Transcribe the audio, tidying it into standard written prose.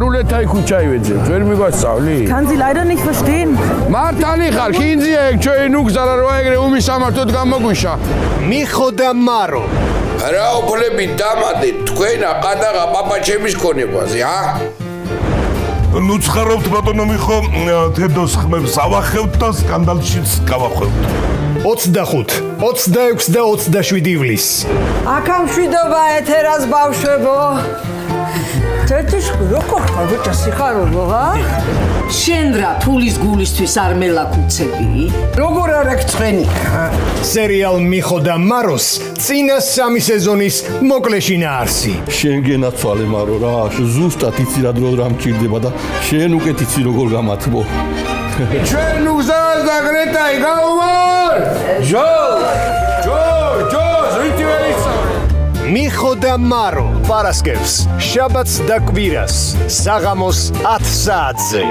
Ruleta ikutschaiwedze, wer mir was savli? Kann sie leider nicht verstehen. Martali khar, kinzi ek choi nugzara ro egre umisamartot gamoguisha. მიხოდა მარო რა ოფლები დამადე თქვენ აყადაღა პაპაჩების ქონებაზე, ნუ ცხარობთ ბატონო მიხო თედოს ხმებს ავახევთ და სკანდალშიც გავახვევთ 25, 26 და 27 ივლისს. აქ მშვიდობა ეთერას ბავშვებო. თეთრ როგორ ხარ ბიჭა სიხარულო, შენ რა ფულის გულისთვის არ მელაკუცები? როგორ არ აქ სერიალ მიხოდა მაროს წინა 3 სეზონის მოკლეში ნაარსი. შენ გენაცვალე მარო რა ზუსტად იცი რა დრო რა მჭირდება და შენ უკეთ იცი როგორ გამათბო ჩვენ ნუგზარას და გრეტაი გაუმარ! ჯო! ზრიტიველისა! მიხოდა მარო პარასკევს, შაბათს და კვირას, საღამოს 10 საათზე.